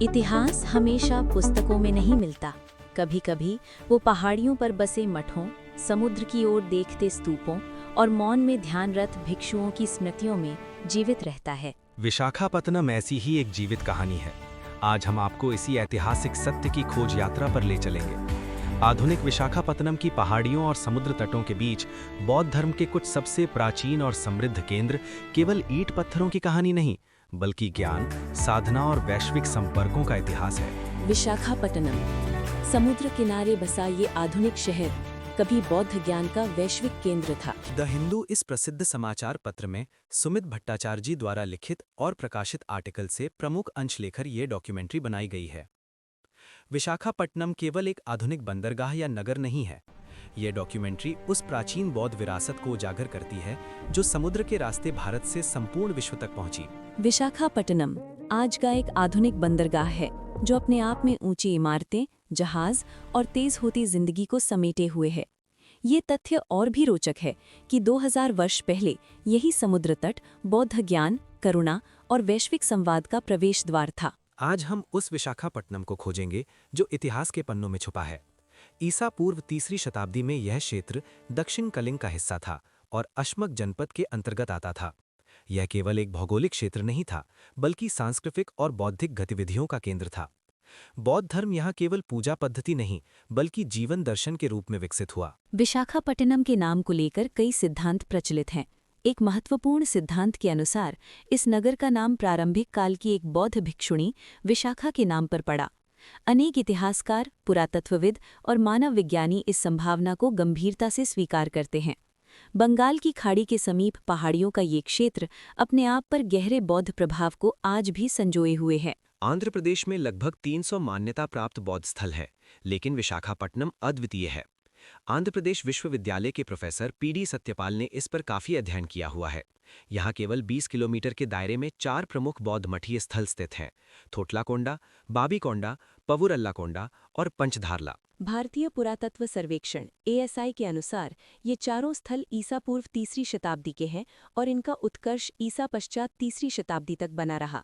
इतिहास हमेशा पुस्तकों में नहीं मिलता। कभी कभी वो पहाड़ियों पर बसे मठों, समुद्र की ओर देखते स्तूपों और मौन में ध्यानरत भिक्षुओं की स्मृतियों में जीवित रहता है। विशाखापत्तनम ऐसी ही एक जीवित कहानी है। आज हम आपको इसी ऐतिहासिक सत्य की खोज यात्रा पर ले चलेंगे। आधुनिक विशाखापत्तनम की पहाड़ियों और समुद्र तटों के बीच बौद्ध धर्म के कुछ सबसे प्राचीन और समृद्ध केंद्र केवल ईंट पत्थरों की कहानी नहीं, बल्कि ज्ञान, साधना और वैश्विक संपर्कों का इतिहास है। विशाखापत्तनम, समुद्र किनारे बसा ये आधुनिक शहर कभी बौद्ध ज्ञान का वैश्विक केंद्र था। द हिंदू इस प्रसिद्ध समाचार पत्र में सुमित भट्टाचार्य जी द्वारा लिखित और प्रकाशित आर्टिकल से प्रमुख अंश लेकर ये डॉक्यूमेंट्री बनाई गई है। विशाखापट्टनम केवल एक आधुनिक बंदरगाह या नगर नहीं है। ये डॉक्यूमेंट्री उस प्राचीन बौद्ध विरासत को उजागर करती है जो समुद्र के रास्ते भारत से संपूर्ण विश्व तक पहुंची। विशाखापट्टनम आज का एक आधुनिक बंदरगाह है जो अपने आप में ऊंची इमारतें, जहाज और तेज होती जिंदगी को समेटे हुए है। ये तथ्य और भी रोचक है कि 2000 वर्ष पहले यही समुद्र तट बौद्ध ज्ञान, करुणा और वैश्विक संवाद का प्रवेश द्वार था। आज हम उस विशाखापट्टनम को खोजेंगे जो इतिहास के पन्नों में छुपा है। ईसा पूर्व 3री शताब्दी में यह क्षेत्र दक्षिण कलिंग का हिस्सा था और अश्मक जनपद के अंतर्गत आता था। यह केवल एक भौगोलिक क्षेत्र नहीं था, बल्कि सांस्कृतिक और बौद्धिक गतिविधियों का केंद्र था। बौद्ध धर्म यहाँ केवल पूजा पद्धति नहीं, बल्कि जीवन दर्शन के रूप में विकसित हुआ। विशाखापट्टनम के नाम को लेकर कई सिद्धांत प्रचलित हैं। एक महत्वपूर्ण सिद्धांत के अनुसार इस नगर का नाम प्रारंभिक काल की एक बौद्ध भिक्षुणी विशाखा के नाम पर पड़ा। अनेक इतिहासकार, पुरातत्वविद और मानव विज्ञानी इस संभावना को गंभीरता से स्वीकार करते हैं। बंगाल की खाड़ी के समीप पहाड़ियों का ये क्षेत्र अपने आप पर गहरे बौद्ध प्रभाव को आज भी संजोए हुए है। आंध्र प्रदेश में लगभग 300 मान्यता प्राप्त बौद्ध स्थल है, लेकिन विशाखापट्टनम अद्वितीय है। आंध्र प्रदेश विश्वविद्यालय के प्रोफेसर पीडी सत्यपाल ने इस पर काफी अध्ययन किया हुआ है। यहाँ केवल 20 किलोमीटर के दायरे में 4 प्रमुख बौद्ध मठीय स्थल स्थित हैं: थोटलाकोंडा, बाबीकोंडा, पवुरल्लाकोंडा और पंचधारला। भारतीय पुरातत्व सर्वेक्षण (ASI) के अनुसार ये चारों स्थल ईसा पूर्व 3री शताब्दी के हैं और इनका उत्कर्ष ईसा पश्चात 3री शताब्दी तक बना रहा।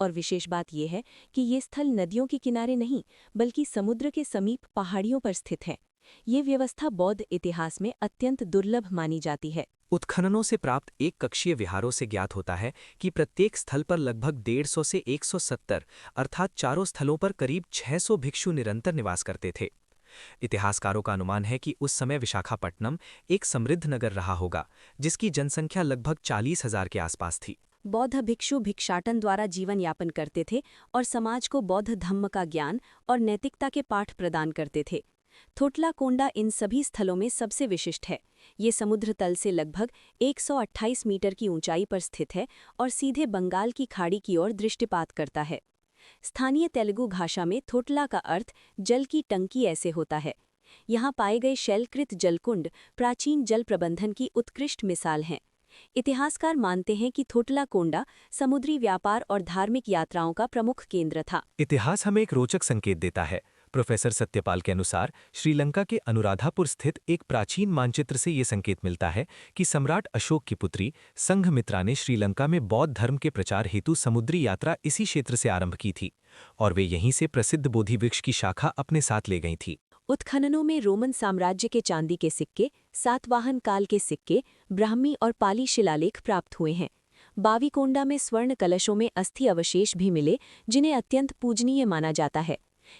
और विशेष बात यह है कि ये स्थल नदियों के किनारे नहीं, बल्कि समुद्र के समीप पहाड़ियों पर स्थित है। ये व्यवस्था बौद्ध इतिहास में अत्यंत दुर्लभ मानी जाती है। उत्खननों से प्राप्त एक कक्षीय विहारों से ज्ञात होता है कि प्रत्येक स्थल पर लगभग 150 से 170 अर्थात चारों स्थलों पर करीब 600 भिक्षु निरंतर निवास करते थे। इतिहासकारों का अनुमान है कि उस समय विशाखापट्टनम एक समृद्ध नगर रहा होगा, जिसकी जनसंख्या लगभग 40,000 के आसपास थी। बौद्ध भिक्षु भिक्षाटन द्वारा जीवन यापन करते थे और समाज को बौद्ध धम्म का ज्ञान और नैतिकता के पाठ प्रदान करते थे। थोटलाकोंडा इन सभी स्थलों में सबसे विशिष्ट है। ये समुद्र तल से लगभग 128 मीटर की ऊंचाई पर स्थित है और सीधे बंगाल की खाड़ी की ओर दृष्टिपात करता है। स्थानीय तेलुगु भाषा में थोटला का अर्थ जल की टंकी ऐसे होता है। यहाँ पाए गए शैलकृत जलकुंड प्राचीन जल प्रबंधन की उत्कृष्ट मिसाल हैं। इतिहासकार मानते हैं कि थोटलाकोंडा समुद्री व्यापार और धार्मिक यात्राओं का प्रमुख केंद्र था। इतिहास हमें एक रोचक संकेत देता है। प्रोफेसर सत्यपाल के अनुसार श्रीलंका के अनुराधापुर स्थित एक प्राचीन मानचित्र से ये संकेत मिलता है कि सम्राट अशोक की पुत्री संघमित्रा ने श्रीलंका में बौद्ध धर्म के प्रचार हेतु समुद्री यात्रा इसी क्षेत्र से आरंभ की थी और वे यहीं से प्रसिद्ध बोधि वृक्ष की शाखा अपने साथ ले गई थी। उत्खननों में रोमन साम्राज्य के चांदी के सिक्के, सातवाहन काल के सिक्के, ब्राह्मी और पाली शिलालेख प्राप्त हुए हैं। बावीकोंडा में स्वर्ण कलशों में अस्थि अवशेष भी मिले, जिन्हें अत्यंत पूजनीय माना जाता है।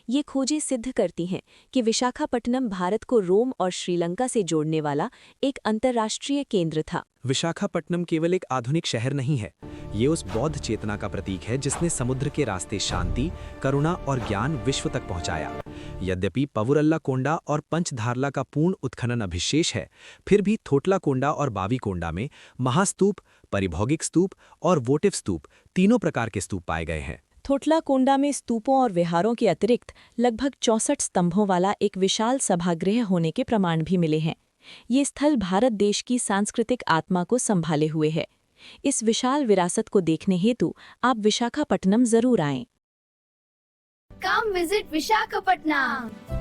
ये खोजें सिद्ध करती हैं कि विशाखापट्टनम भारत को रोम और श्रीलंका से जोड़ने वाला एक अंतर्राष्ट्रीय केंद्र था। विशाखापट्टनम केवल एक आधुनिक शहर नहीं है, ये उस बौद्ध चेतना का प्रतीक है जिसने समुद्र के रास्ते शांति, करुणा और ज्ञान विश्व तक पहुंचाया। यद्यपि पवुरल्लाकोंडा और पंचधारला का पूर्ण उत्खनन अभिशेष है, फिर भी थोटलाकोंडा और बावीकोंडा में महास्तूप, परिभौगिक स्तूप और वोटिव स्तूप तीनों प्रकार के स्तूप पाए गए हैं। थोटलाकोंडा में स्तूपों और विहारों के अतिरिक्त लगभग 64 स्तंभों वाला एक विशाल सभागृह होने के प्रमाण भी मिले हैं। ये स्थल भारत देश की सांस्कृतिक आत्मा को संभाले हुए है। इस विशाल विरासत को देखने हेतु आप विशाखापट्टनम जरूर आएं। Come visit Visakhapatnam.